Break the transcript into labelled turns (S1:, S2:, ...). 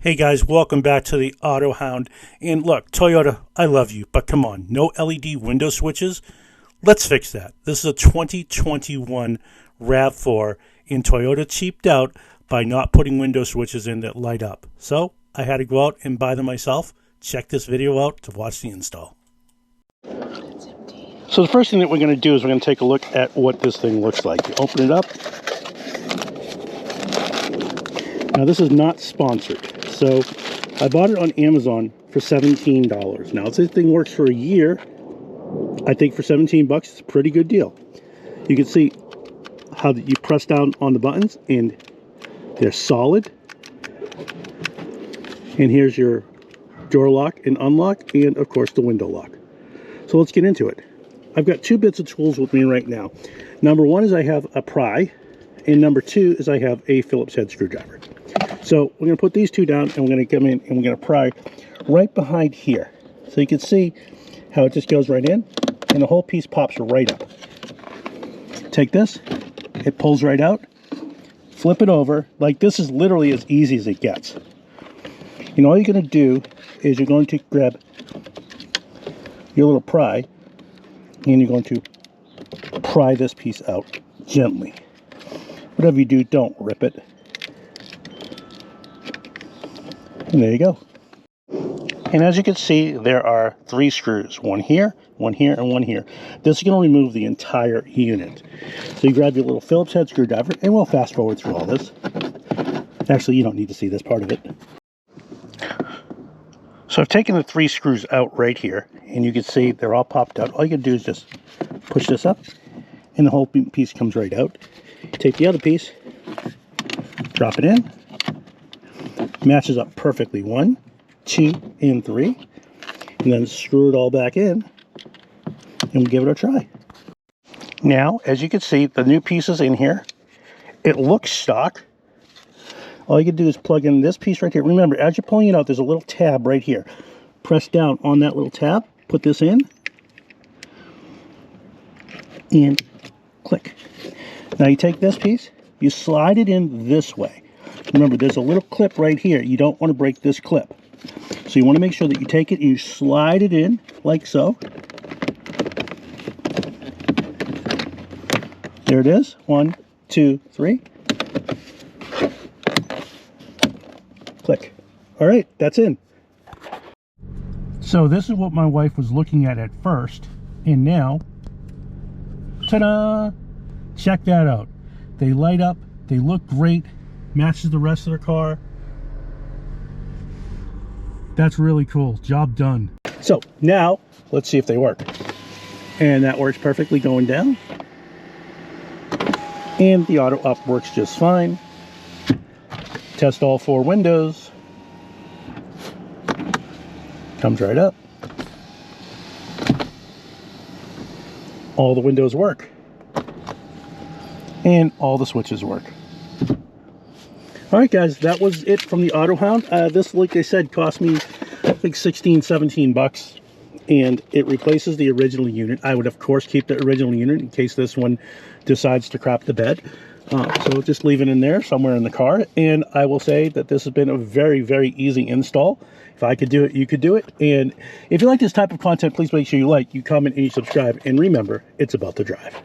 S1: Hey guys, welcome back to the Auto Hound. And look, Toyota, I love you, but come on, no LED window switches? Let's fix that. This is a 2021 RAV4, and Toyota cheaped out by not putting window switches in that light up. So I had to go out and buy them myself. Check this video out to watch the install. So the first thing that we're going to do is we're going to take a look at what this thing looks like. You open it up. Now this is not sponsored. So I bought it on Amazon for $17. Now this thing works for a year. I think for 17 bucks, it's a pretty good deal. You can see how you press down on the buttons and they're solid. And here's your door lock and unlock, and of course the window lock. So let's get into it. I've got two bits of tools with me right now. Number one is I have a pry, and number two is I have a Phillips head screwdriver. So we're going to put these two down, and we're going to come in and we're going to pry right behind here. So you can see how it just goes right in, and the whole piece pops right up. Take this, it pulls right out, flip it over. Like, this is literally as easy as it gets. And all you're going to do is you're going to grab your little pry, and you're going to pry this piece out gently. Whatever you do, don't rip it. And there you go. And as you can see, there are three screws. One here, and one here. This is going to remove the entire unit. So you grab your little Phillips head screwdriver, and we'll fast forward through all this. Actually, you don't need to see this part of it. So I've taken the three screws out right here, and you can see they're all popped out. All you can do is just push this up, and the whole piece comes right out. Take the other piece, drop it in, matches up perfectly. 1, 2, and 3, and then screw it all back in, and we'll give it a try. Now, as you can see, the new pieces in here, it looks stock. All you can do is plug in this piece right here. Remember, as you're pulling it out, there's a little tab right here. Press down on that little tab, put this in, and click. Now you take this piece, you slide it in this way. Remember, there's a little clip right here. You don't want to break this clip. So you want to make sure that you take it and you slide it in like so. There it is. 1, 2, 3. Click. All right, that's in. So this is what my wife was looking at first, and now, ta-da! Check that out. They light up, they look great, matches the rest of their car. That's really cool. Job done. So now let's see if they work. And that works perfectly going down. And the auto up works just fine. Test all 4 windows. Comes right up. All the windows work. And all the switches work. Alright guys, that was it from the Auto Hound. This, like I said, cost me I think 16, 17 bucks. And it replaces the original unit. I would of course keep the original unit in case this one decides to crap the bed. So just leave it in there somewhere in the car. And I will say that this has been a very, very easy install. If I could do it, you could do it. And if you like this type of content, please make sure you like, you comment, and you subscribe. And remember, it's about the drive.